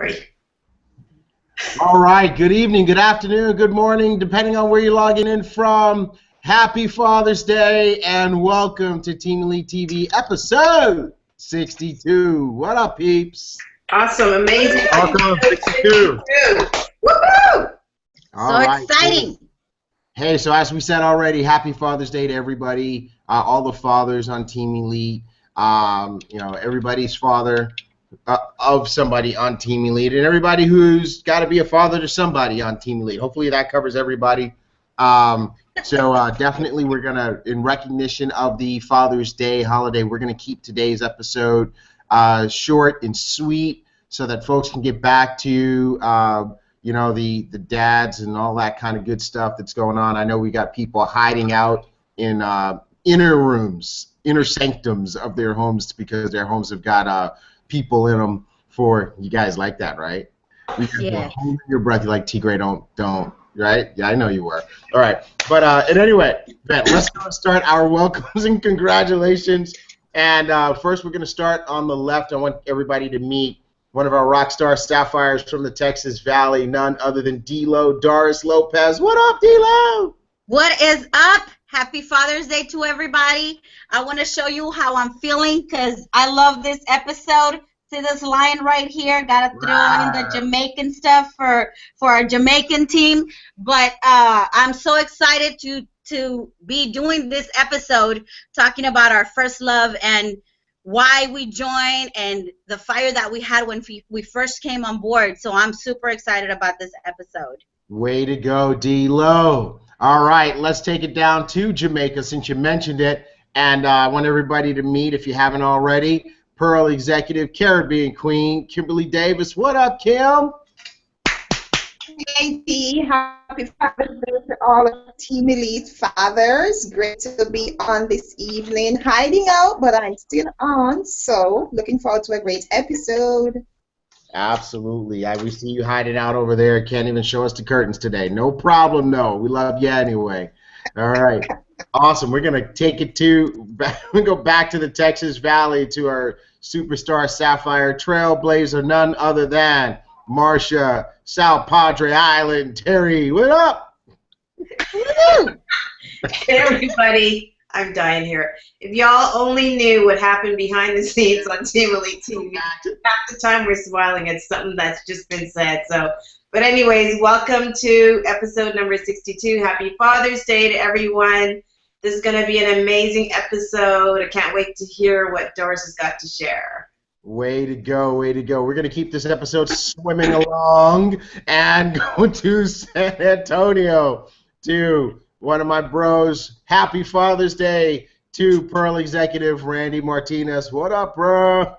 Sorry. All right, good evening, good afternoon, good morning, depending on where you're logging in from. Happy Father's Day and welcome to Team Elite TV episode 62. What up, peeps? Awesome, amazing. Welcome, 62. Woohoo! All So right, exciting. cool. Hey, so as we said already, happy Father's Day to everybody, all the fathers on Team Elite, everybody's father of somebody on Team Elite, and everybody who's got to be a father to somebody on Team Elite. Hopefully that covers everybody. Definitely we're going to, in recognition of the Father's Day holiday, we're going to keep today's episode short and sweet so that folks can get back to the dads and all that kind of good stuff that's going on. I know we got people hiding out in inner rooms, inner sanctums of their homes because their homes have got people in them. For you guys like that, right? Yeah. Hold your breath. You like T.Gray, don't, right? Yeah, I know you were. All right, but anyway, let's start our welcomes and congratulations. And first, we're going to start on the left. I want everybody to meet one of our rock star sapphires from the Texas Valley, none other than D-Lo, Doris Lopez. What up, D-Lo? What is up? Happy Father's Day to everybody. I want to show you how I'm feeling because I love this episode. See this lion right here? Got to throw in the Jamaican stuff for our Jamaican team. But I'm so excited to be doing this episode talking about our first love and why we joined and the fire that we had when we first came on board. So I'm super excited about this episode. Way to go, D-Lo. All right, let's take it down to Jamaica since you mentioned it. And I want everybody to meet, if you haven't already, Pearl Executive Caribbean Queen, Kimberly Davis. What up, Kim? Hey, T. Happy Father's Day to all of Team Elite fathers. Great to be on this evening. Hiding out, but I'm still on, so looking forward to a great episode. Absolutely. We see you hiding out over there. Can't even show us the curtains today. No problem, no. We love you anyway. All right. Awesome. We're going to take it we go back to the Texas Valley to our superstar Sapphire Trailblazer, none other than Marsha, South Padre Island, Terry. What up? Hey, everybody. I'm dying here. If y'all only knew what happened behind the scenes on Team Elite TV, half the time we're smiling at something that's just been said. But anyways, welcome to episode number 62. Happy Father's Day to everyone. This is going to be an amazing episode. I can't wait to hear what Doris has got to share. Way to go, way to go. We're going to keep this episode swimming along and go to San Antonio to one of my bros. Happy Father's Day to Pearl Executive Randy Martinez. What up, bro?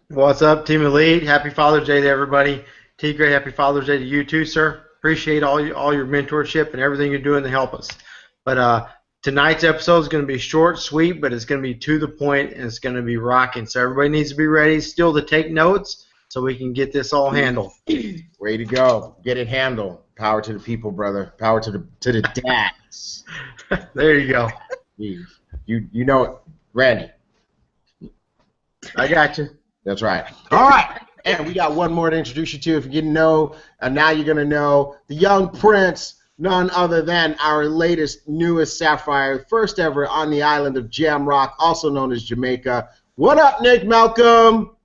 What's up, Team Elite? Happy Father's Day to everybody. T.Gray, happy Father's Day to you too, sir. Appreciate all your mentorship and everything you're doing to help us. But tonight's episode is going to be short, sweet, but it's going to be to the point and it's going to be rocking. So everybody needs to be ready still to take notes so we can get this all handled. Way to go. Get it handled. Power to the people, brother. Power to the dads. There you go. You know it. Randy. I got you. That's right. All right. And we got one more to introduce you to. If you didn't know, and now you're going to know, the young prince, none other than our latest, newest Sapphire, first ever on the island of Jamrock, also known as Jamaica. What up, Nick Malcolm?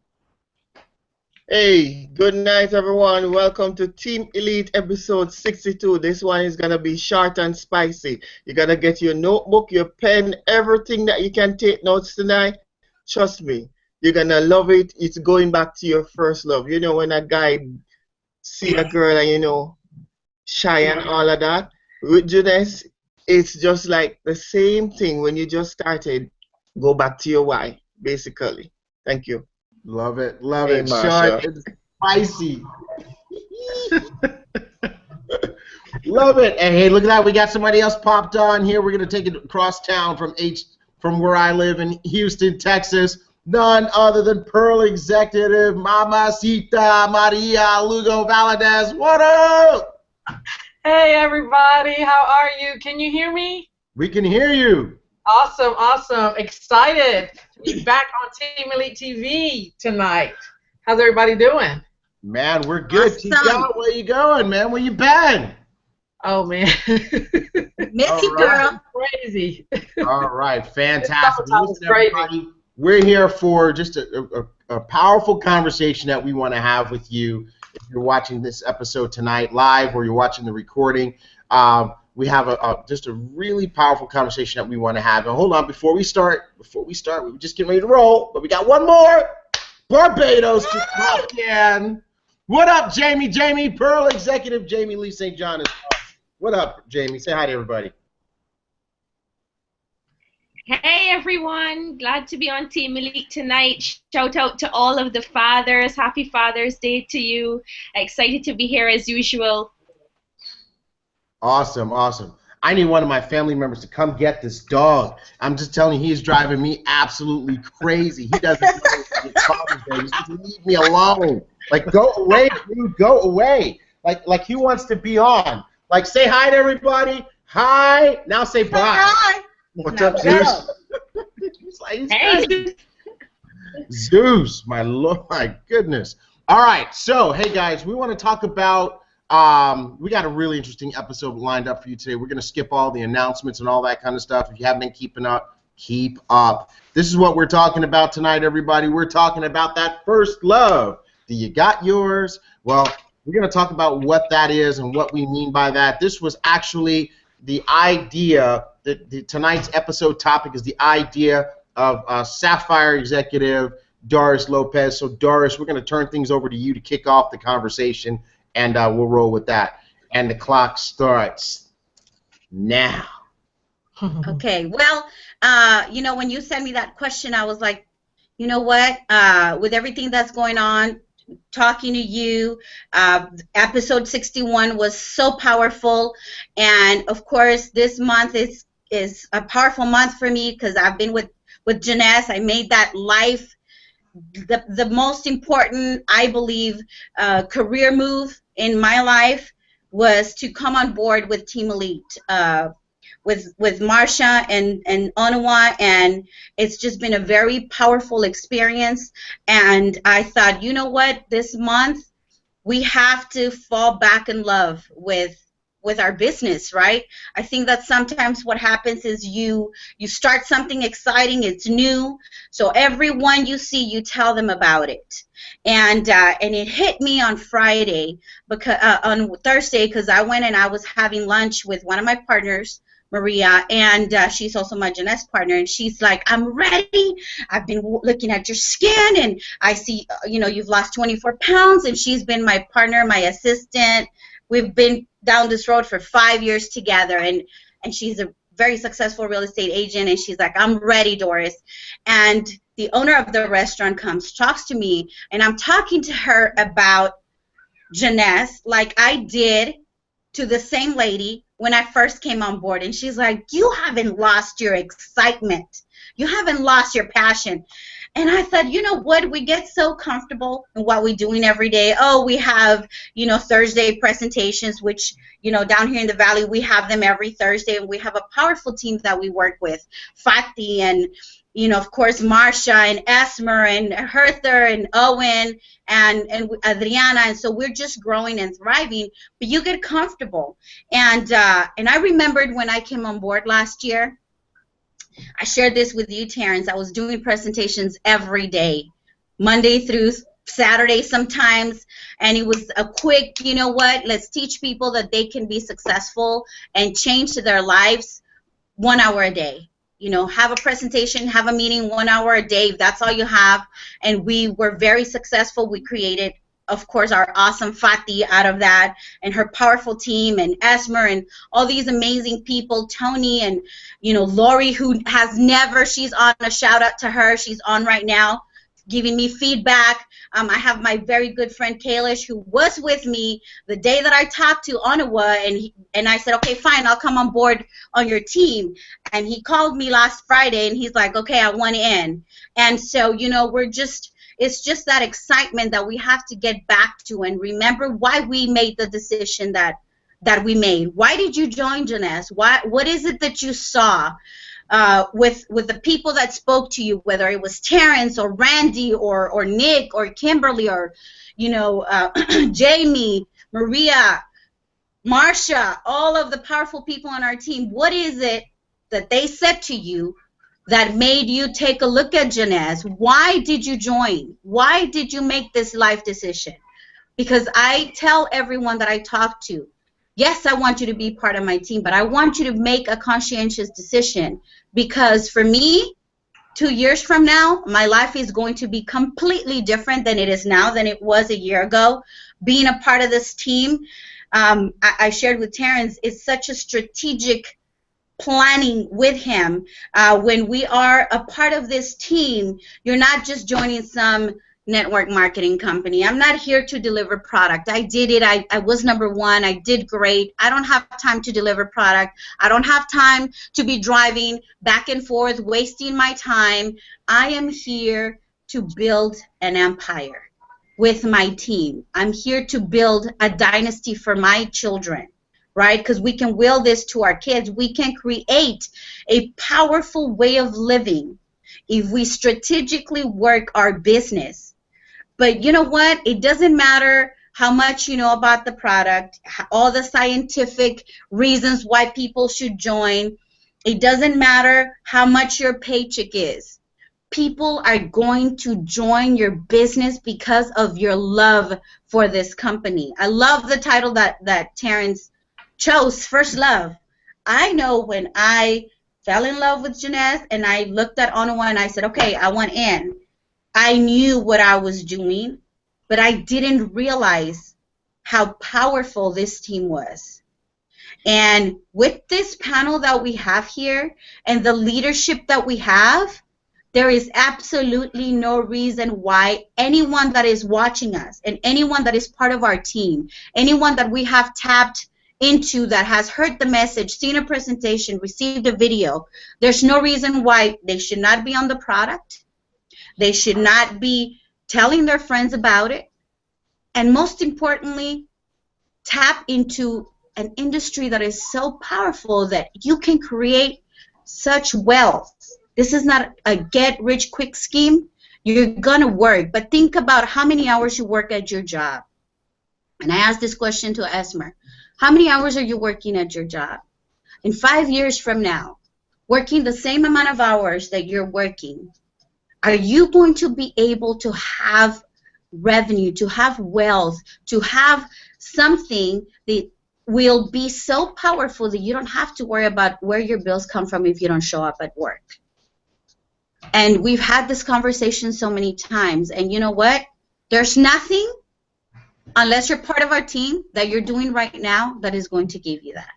Hey, good night, everyone. Welcome to Team Elite episode 62. This one is going to be short and spicy. You're going to get your notebook, your pen, everything that you can take notes tonight. Trust me, you're going to love it. It's going back to your first love. You know, when a guy see a girl and, shy and all of that, with Judas, it's just like the same thing when you just started. Go back to your why, basically. Thank you. Love it, love Hey, it. Marsha. Short and spicy. Love it. And hey, look at that. We got somebody else popped on here. We're going to take it across town from where I live in Houston, Texas. None other than Pearl Executive Mamacita Maria Lugo Valadez. What up? Hey everybody, how are you? Can you hear me? We can hear you. Awesome, awesome. Excited to be back on Team Elite TV tonight. How's everybody doing? Man, we're good. Awesome. T.Gray, where you going, man? Where you been? Oh man, Miss you, right. girl. crazy. All right, fantastic. Summertime is Listen, crazy. everybody, we're here for just a powerful conversation that we want to have with you. If you're watching this episode tonight live or you're watching the recording, we have just a really powerful conversation that we want to have. And hold on, before we start, we were just getting ready to roll, but we got one more. Barbados to talk in. What up, Jamie? Jamie Pearl, Executive Jamie Lee St. John is on. What up, Jamie? Say hi to everybody. Hey everyone, glad to be on Team Elite tonight. Shout out to all of the fathers. Happy Father's Day to you. Excited to be here as usual. Awesome, awesome. I need one of my family members to come get this dog. I'm just telling you, he's driving me absolutely crazy. He doesn't know it's Father's Day. He's just leave me alone. Like, go away, dude, go away. Like he wants to be on. Like, say hi to everybody. Hi. Now say bye. Hi. What's Now up, go. Zeus? He's like, he's Hey. crazy. Zeus, my Lord, my goodness. All right, so hey guys, we want to talk about. We got a really interesting episode lined up for you today. We're going to skip all the announcements and all that kind of stuff. If you haven't been keeping up, keep up. This is what we're talking about tonight, everybody. We're talking about that first love. Do you got yours? Well, we're going to talk about what that is and what we mean by that. This was actually the idea. Tonight's episode topic is the idea of Sapphire executive Doris Lopez. So, Doris, we're going to turn things over to you to kick off the conversation. And we'll roll with that. And the clock starts now. Okay, well, you know, when you sent me that question, I was like, you know what, with everything that's going on, talking to you, episode 61 was so powerful. And, of course, this month is a powerful month for me because I've been with Janess. I made that life the most important, I believe, career move in my life was to come on board with Team Elite, with Marsha and Onawa, and it's just been a very powerful experience. And I thought, you know what, this month we have to fall back in love with our business, right? I think that sometimes what happens is you start something exciting, it's new, so everyone you see, you tell them about it. And it hit me on Friday, because on Thursday, because I went and I was having lunch with one of my partners, Maria, and she's also my Janess partner, and she's like, I'm ready. I've been looking at your skin, and I see, you know, you've lost 24 pounds, and she's been my partner, my assistant. We've been down this road for 5 years together, and she's a very successful real estate agent, and she's like, I'm ready, Doris. And the owner of the restaurant talks to me, and I'm talking to her about Janess like I did to the same lady when I first came on board, and she's like, you haven't lost your excitement. You haven't lost your passion. And I thought, you know what, we get so comfortable in what we're doing every day. Oh, we have, you know, Thursday presentations, which, you know, down here in the Valley, we have them every Thursday, and we have a powerful team that we work with, Fatih and, you know, of course, Marsha and Esmer and Hertha and Owen and Adriana, and so we're just growing and thriving, but you get comfortable. And I remembered when I came on board last year, I shared this with you, Terrence. I was doing presentations every day, Monday through Saturday sometimes, and it was a quick, you know what, let's teach people that they can be successful and change their lives 1 hour a day. You know, have a presentation, have a meeting 1 hour a day, if that's all you have. And we were very successful. We created, of course, our awesome Fatih out of that, and her powerful team, and Esmer, and all these amazing people, Tony, and, you know, Lori, who has never, she's on, a shout out to her, she's on right now, giving me feedback. I have my very good friend Kalish, who was with me the day that I talked to Onawa, and I said, okay, fine, I'll come on board on your team. And he called me last Friday, and he's like, okay, I want in. And so, you know, it's just that excitement that we have to get back to and remember why we made the decision that we made. Why did you join Janess? What is it that you saw? with the people that spoke to you, whether it was Terrence or Randy or Nick or Kimberly or, you know, Jamie, Maria, Marsha, all of the powerful people on our team, what is it that they said to you that made you take a look at Janez? Why did you join? Why did you make this life decision? Because I tell everyone that I talk to, yes, I want you to be part of my team, but I want you to make a conscientious decision, because for me, 2 years from now, my life is going to be completely different than it is now, than it was a year ago. Being a part of this team, I shared with Terrence, is such a strategic planning with him. When we are a part of this team, you're not just joining some network marketing company. I'm not here to deliver product. I did it. I was number one. I did great. I don't have time to deliver product. I don't have time to be driving back and forth, wasting my time. I am here to build an empire with my team. I'm here to build a dynasty for my children, right? Because we can will this to our kids. We can create a powerful way of living if we strategically work our business. But you know what? It doesn't matter how much you know about the product, all the scientific reasons why people should join. It doesn't matter how much your paycheck is. People are going to join your business because of your love for this company. I love the title that Terrence chose, First Love. I know when I fell in love with Janez and I looked at Onawa and I said, okay, I want in. I knew what I was doing, but I didn't realize how powerful this team was. And with this panel that we have here and the leadership that we have, there is absolutely no reason why anyone that is watching us and anyone that is part of our team, anyone that we have tapped into that has heard the message, seen a presentation, received a video, there's no reason why they should not be on the product. They should not be telling their friends about it. And most importantly, tap into an industry that is so powerful that you can create such wealth. This is not a get-rich-quick scheme. You're going to work. But think about how many hours you work at your job. And I asked this question to Esmer. How many hours are you working at your job? In 5 years from now, working the same amount of hours that you're working, are you going to be able to have revenue, to have wealth, to have something that will be so powerful that you don't have to worry about where your bills come from if you don't show up at work? And we've had this conversation so many times, and you know what? There's nothing, unless you're part of our team, that you're doing right now that is going to give you that.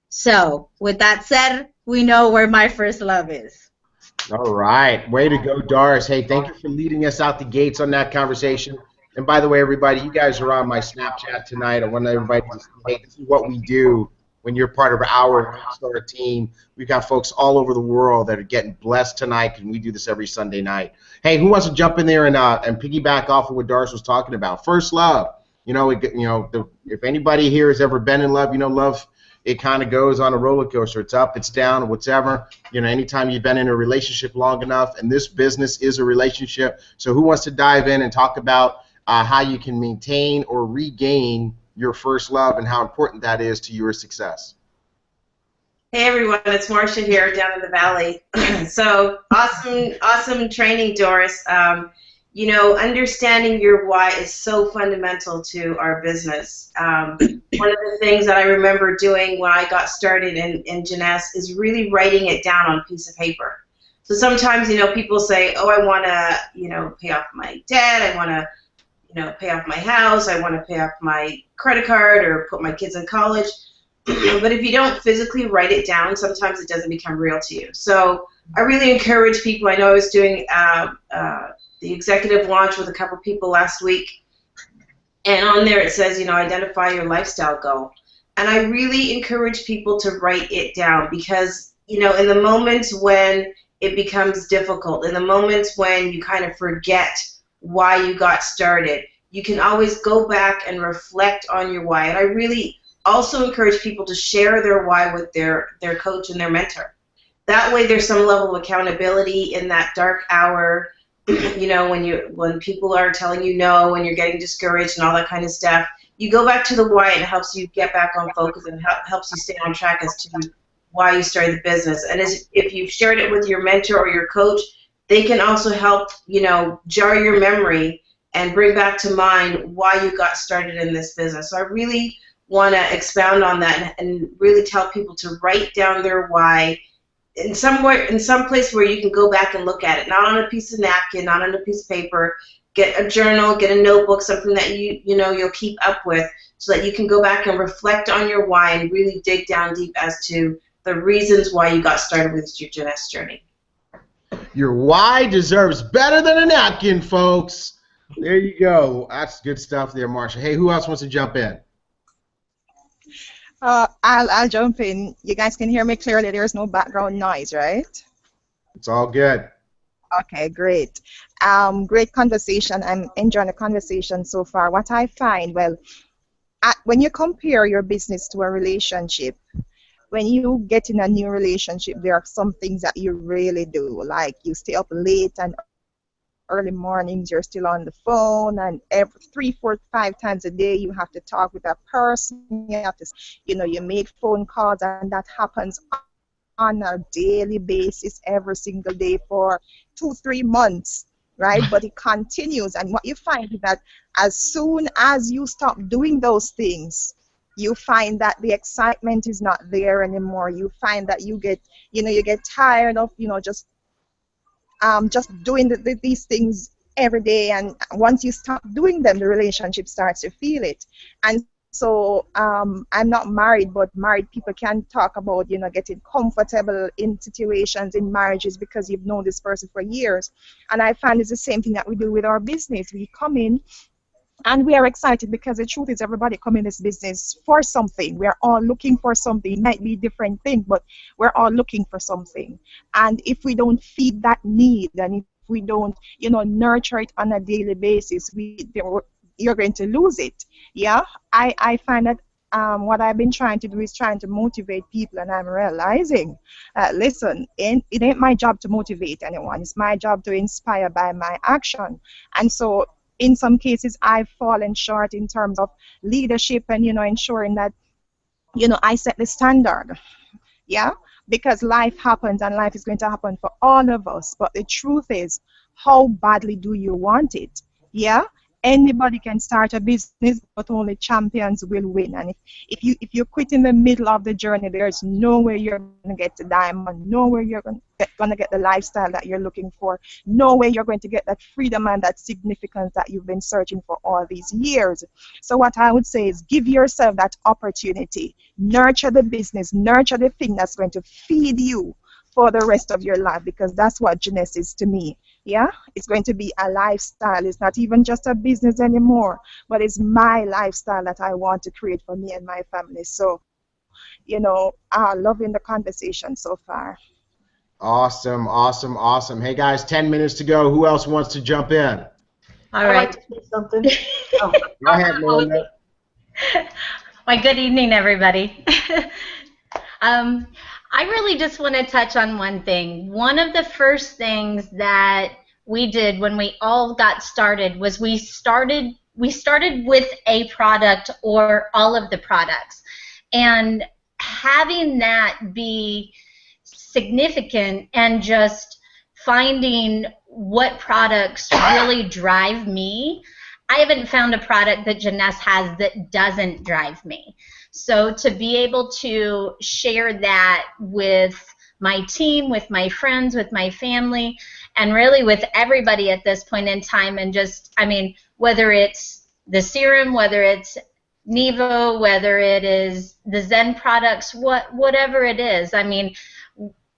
So, with that said, we know where my first love is. All right. Way to go, Doris. Hey, thank you for leading us out the gates on that conversation. And by the way, everybody, you guys are on my Snapchat tonight. I want everybody to say, hey, this is what we do when you're part of our Star team. We've got folks all over the world that are getting blessed tonight, and we do this every Sunday night. Hey, who wants to jump in there and piggyback off of what Doris was talking about? First love. If anybody here has ever been in love, love, it kind of goes on a roller coaster. It's up, it's down, whatever. Anytime you've been in a relationship long enough, and this business is a relationship. So who wants to dive in and talk about how you can maintain or regain your first love and how important that is to your success? Hey everyone, it's Marsha here down in the valley. So awesome training, Doris. Understanding your why is so fundamental to our business. One of the things that I remember doing when I got started in Janez is really writing it down on a piece of paper. So sometimes, people say, oh, I want to, pay off my debt, I want to, pay off my house, I want to pay off my credit card or put my kids in college. But if you don't physically write it down, sometimes it doesn't become real to you. So I really encourage people. I know I was doing the executive launch with a couple people last week, and on there it says, identify your lifestyle goal. And I really encourage people to write it down because, in the moments when it becomes difficult, in the moments when you kind of forget why you got started, you can always go back and reflect on your why. And I really also encourage people to share their why with their coach and their mentor. That way there's some level of accountability in that dark hour, when people are telling you no, when you're getting discouraged and all that kind of stuff. You go back to the why, and it helps you get back on focus and helps you stay on track as to why you started the business. And if you've shared it with your mentor or your coach, they can also help, jar your memory and bring back to mind why you got started in this business. So I really want to expound on that and really tell people to write down their why in some place where you can go back and look at it, not on a piece of napkin, not on a piece of paper. Get a journal, get a notebook, something that you'll keep up with, so that you can go back and reflect on your why and really dig down deep as to the reasons why you got started with your Jeunesse journey. Your why deserves better than a napkin, folks. There you go. That's good stuff there, Marsha. Hey, who else wants to jump in? I'll jump in. You guys can hear me clearly. There's no background noise, right? It's all good. Okay, great. Great conversation. I'm enjoying the conversation so far. What I find, when you compare your business to a relationship, when you get in a new relationship, there are some things that you really do, like you stay up late and early mornings, you're still on the phone, and every 3, 4, 5 times a day you have to talk with that person. You have to, you make phone calls, and that happens on a daily basis every single day for 2-3 months, right? But it continues, and what you find is that as soon as you stop doing those things, you find that the excitement is not there anymore. You find that you get tired of just doing these things every day, and once you stop doing them, the relationship starts to feel it. And so I'm not married, but married people can talk about getting comfortable in situations in marriages because you've known this person for years. And I find it's the same thing that we do with our business. We come in and we are excited because the truth is everybody come in this business for something. We are all looking for something. It might be different things, but we're all looking for something. And if we don't feed that need, and if we don't nurture it on a daily basis, you're going to lose it. Yeah, I find that what I've been trying to do is trying to motivate people, and I'm realizing, listen, it ain't my job to motivate anyone. It's my job to inspire by my action. And so in some cases, I've fallen short in terms of leadership and, ensuring that, I set the standard. Yeah, because life happens, and life is going to happen for all of us. But the truth is, how badly do you want it? Yeah, anybody can start a business, but only champions will win. And if you quit in the middle of the journey, there's no way you're going to get to diamond, no way you're going to get the lifestyle that you're looking for, no way you're going to get that freedom and that significance that you've been searching for all these years. So what I would say is give yourself that opportunity, nurture the business, nurture the thing that's going to feed you for the rest of your life, because that's what Jeunesse is to me. Yeah, it's going to be a lifestyle. It's not even just a business anymore, but it's my lifestyle that I want to create for me and my family. So, loving the conversation so far. Awesome, awesome, awesome. Hey guys, 10 minutes to go. Who else wants to jump in? All right. Something. Go ahead, Melinda. Well, good evening, everybody. I really just want to touch on one thing. One of the first things that we did when we all got started was we started with a product or all of the products. And having that be significant and just finding what products really drive me, I haven't found a product that Jeunesse has that doesn't drive me. So to be able to share that with my team, with my friends, with my family, and really with everybody at this point in time, and just, whether it's the serum, whether it's Nevo, whether it is the Zen products, whatever it is,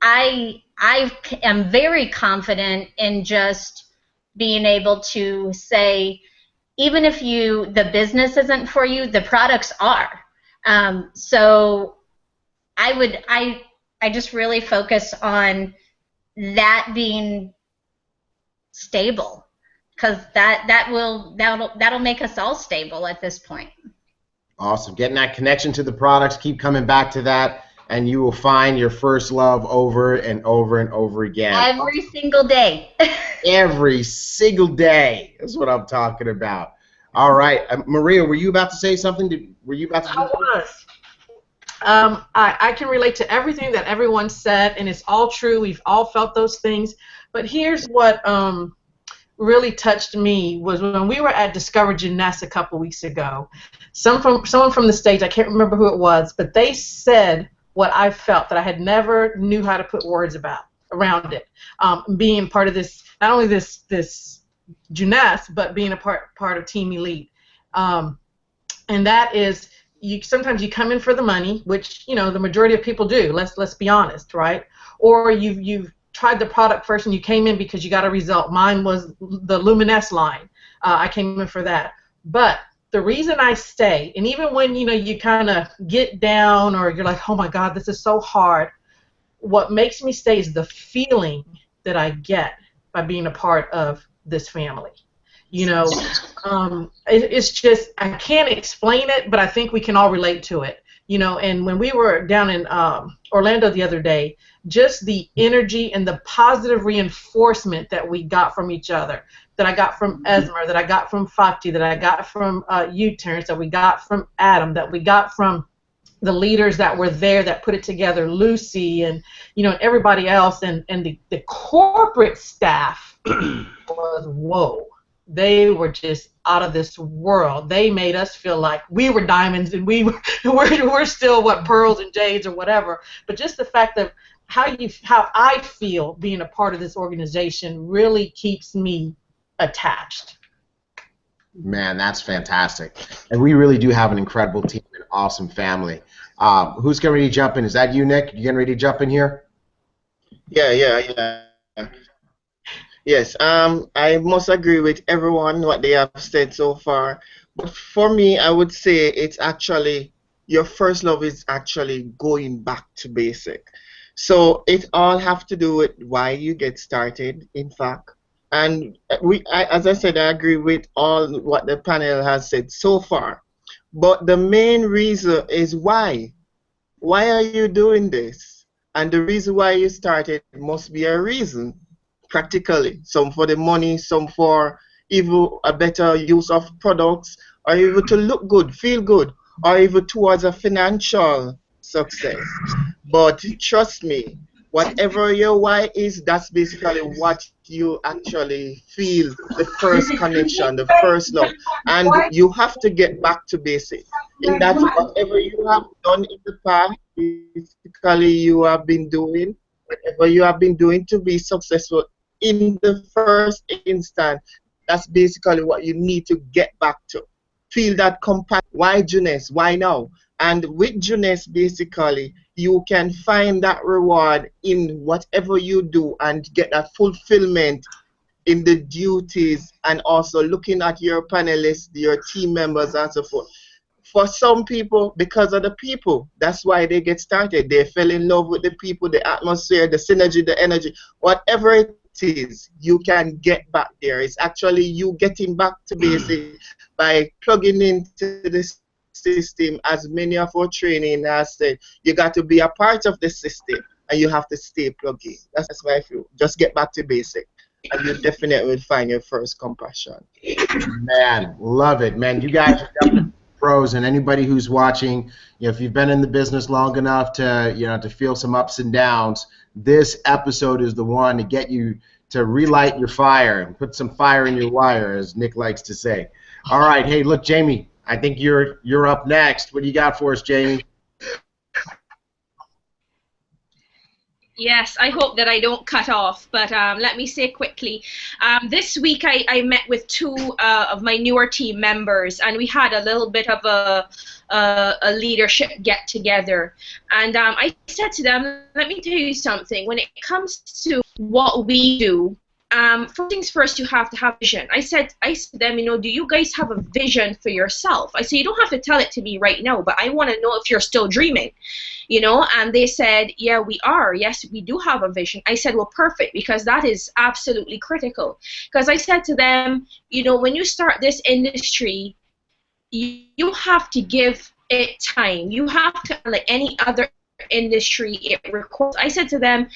I am very confident in just being able to say, even if the business isn't for you, the products are. So I just really focus on that being stable, because that'll make us all stable at this point. Awesome. Getting that connection to the products, keep coming back to that, and you will find your first love over and over and over again. Every single day. Every single day is what I'm talking about. All right, Maria, were you about to say something? Were you about to? I was. I can relate to everything that everyone said, and it's all true. We've all felt those things. But here's what really touched me was when we were at Discover Gymnasts a couple weeks ago. Someone from the stage, I can't remember who it was, but they said what I felt that I had never knew how to put words around it. Being part of this, not only this gymnast, but being a part of Team Elite, and that is. Sometimes you come in for the money, which the majority of people do. Let's be honest, right? Or you've tried the product first and you came in because you got a result. Mine was the Luminous line. I came in for that. But the reason I stay, and even when you kind of get down or you're like, oh my God, this is so hard. What makes me stay is the feeling that I get by being a part of this family. It's just, I can't explain it, but I think we can all relate to it. And when we were down in Orlando the other day, just the energy and the positive reinforcement that we got from each other, that I got from Esmer, that I got from Fakti, that I got from you, Terrence, that we got from Adam, that we got from the leaders that were there that put it together, Lucy and everybody else, and the corporate staff was whoa. They were just out of this world. They made us feel like we were diamonds and we're still pearls and jades or whatever. But just the fact of how I feel being a part of this organization really keeps me attached. Man, that's fantastic. And we really do have an incredible team, an awesome family. Who's getting ready to jump in? Is that you, Nick? You getting ready to jump in here? Yeah. Yes, I must agree with everyone what they have said so far. But for me, I would say it's actually your first love is actually going back to basic. So it all have to do with why you get started, in fact. And as I said, I agree with all what the panel has said so far. But the main reason is why. Why are you doing this? And the reason why you started must be a reason. Practically, some for the money, some for even a better use of products, or even to look good, feel good, or even towards a financial success. But trust me, whatever your why is, that's basically what you actually feel, the first connection, the first love. And you have to get back to basic. In that, whatever you have done in the past, basically you have been doing, whatever you have been doing to be successful in the first instance, that's basically what you need to get back to. Feel that compassion. Why Jeunesse? Why now? And with Jeunesse, basically, you can find that reward in whatever you do and get that fulfillment in the duties and also looking at your panelists, your team members, and so forth. For some people, because of the people, that's why they get started. They fell in love with the people, the atmosphere, the synergy, the energy, whatever it is, you can get back there. It's actually you getting back to basic by plugging into the system. As many of our training has said, you got to be a part of the system and you have to stay plugged in. That's why I feel. Just get back to basic and you definitely will find your first compassion. Man, love it, man. You guys are definitely pros, and anybody who's watching, if you've been in the business long enough to to feel some ups and downs, this episode is the one to get you to relight your fire and put some fire in your wire, as Nick likes to say. All right, hey, look, Jamie, I think you're up next. What do you got for us, Jamie? Yes, I hope that I don't cut off, but let me say quickly. This week I met with two of my newer team members, and we had a little bit of a leadership get-together. And I said to them, let me tell you something. When it comes to what we do, first things first, you have to have vision. I said to them, do you guys have a vision for yourself? I said, you don't have to tell it to me right now, but I want to know if you're still dreaming, and they said, yeah, we are. Yes, we do have a vision. I said, well, perfect, because that is absolutely critical. Because I said to them, when you start this industry, you have to give it time. You have to, like any other industry, it requires. I said to them,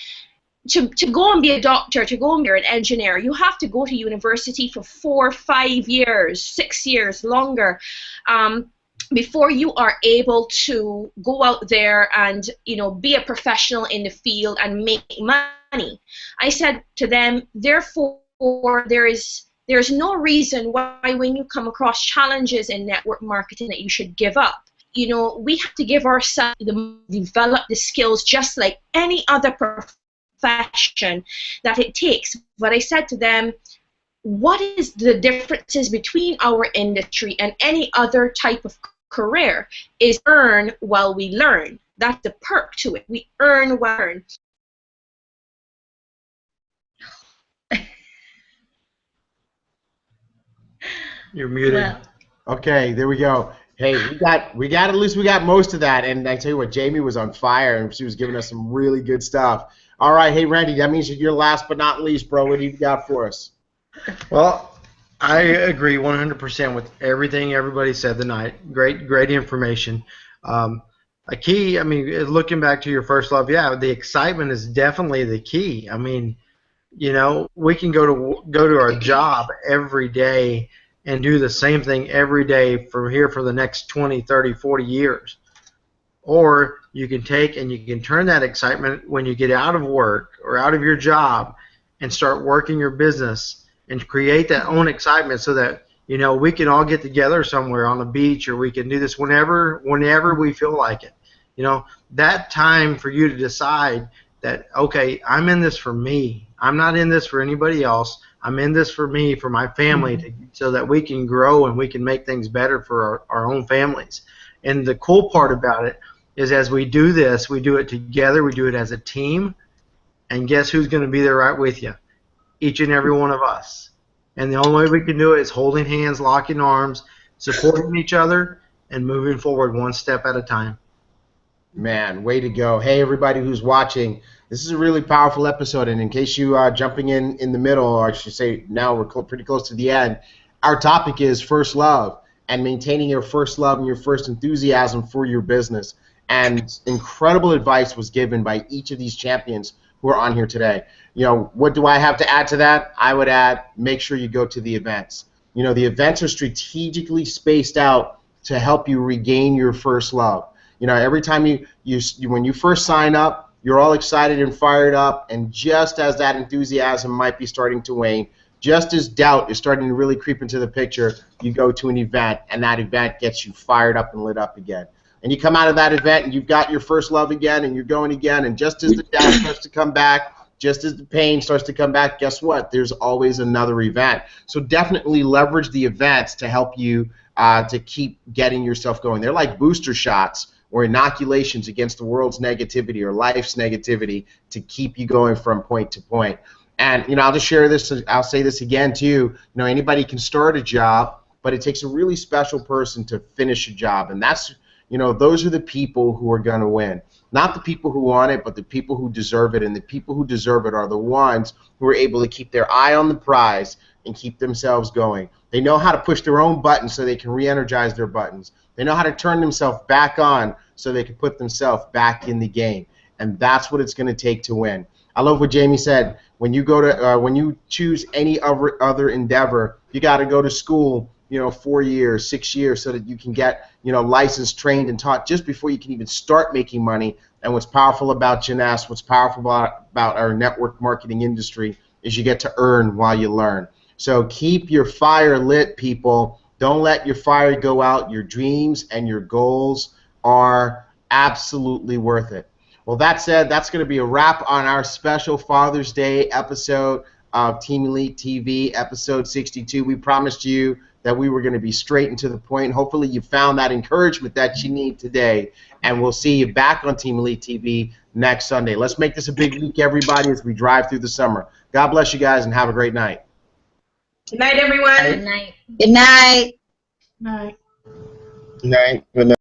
to go and be a doctor, to go and be an engineer, you have to go to university for 4, 5 years, 6 years, longer, before you are able to go out there and, you know, be a professional in the field and make money. I said to them, therefore, there's no reason why when you come across challenges in network marketing that you should give up. You know, we have to give ourselves develop the skills just like any other profession that it takes. But I said to them, what is the differences between our industry and any other type of career is earn while we learn. That's the perk to it. We earn while we learn. You're muted. Well, Okay, there we go. Hey, we got at least we got most of that, and I tell you what, Jamie was on fire, and she was giving us some really good stuff. All right, hey Randy, that means you're last but not least, bro. What do you got for us? Well, I agree 100% with everything everybody said tonight. Great information. A key, I mean, looking back to your first love, yeah, the excitement is definitely the key. I mean, you know, we can go to our job every day and do the same thing every day from here for the next 20, 30, 40 years. Or you can take and you can turn that excitement when you get out of work or out of your job and start working your business and create that own excitement so that, you know, we can all get together somewhere on the beach, or we can do this whenever we feel like it. You know, that time for you to decide that, okay, I'm in this for me. I'm not in this for anybody else. I'm in this for me, for my family, so that we can grow and we can make things better for our own families. And the cool part about it is as we do this, we do it together, we do it as a team, and guess who's going to be there right with you? Each and every one of us. And the only way we can do it is holding hands, locking arms, supporting each other, and moving forward one step at a time. Man, way to go. Hey, everybody who's watching, this is a really powerful episode, and in case you are jumping in the middle, or I should say now we're pretty close to the end, our topic is first love and maintaining your first love and your first enthusiasm for your business. And incredible advice was given by each of these champions who are on here today. You know, what do I have to add to that? I would add, make sure you go to the events. You know, the events are strategically spaced out to help you regain your first love. You know, every time when you first sign up, you're all excited and fired up, and just as that enthusiasm might be starting to wane, just as doubt is starting to really creep into the picture, you go to an event, and that event gets you fired up and lit up again. And you come out of that event, and you've got your first love again, and you're going again, and just as the doubt starts to come back, just as the pain starts to come back, guess what? There's always another event. So definitely leverage the events to help you to keep getting yourself going. They're like booster shots or inoculations against the world's negativity or life's negativity to keep you going from point to point. And, you know, I'll just share this, I'll say this again too, you know, anybody can start a job, but it takes a really special person to finish a job, and that's, you know, those are the people who are going to win. Not the people who want it, but the people who deserve it, and the people who deserve it are the ones who are able to keep their eye on the prize and keep themselves going. They know how to push their own buttons so they can re-energize their buttons. They know how to turn themselves back on so they can put themselves back in the game, and that's what it's going to take to win. I love what Jamie said. When you go to, when you choose any other endeavor, you got to go to school, you know, 4 years, 6 years, so that you can get, you know, licensed, trained, and taught just before you can even start making money. And what's powerful about Jeunesse, what's powerful about our network marketing industry is you get to earn while you learn. So keep your fire lit, people. Don't let your fire go out. Your dreams and your goals are absolutely worth it. Well, that said, that's going to be a wrap on our special Father's Day episode of Team Elite TV, episode 62. We promised you that we were going to be straight and to the point. Hopefully you found that encouragement that you need today, and we'll see you back on Team Elite TV next Sunday. Let's make this a big week, everybody, as we drive through the summer. God bless you guys, and have a great night. Good night, everyone. good night. Good night. Night. Good night. Good night.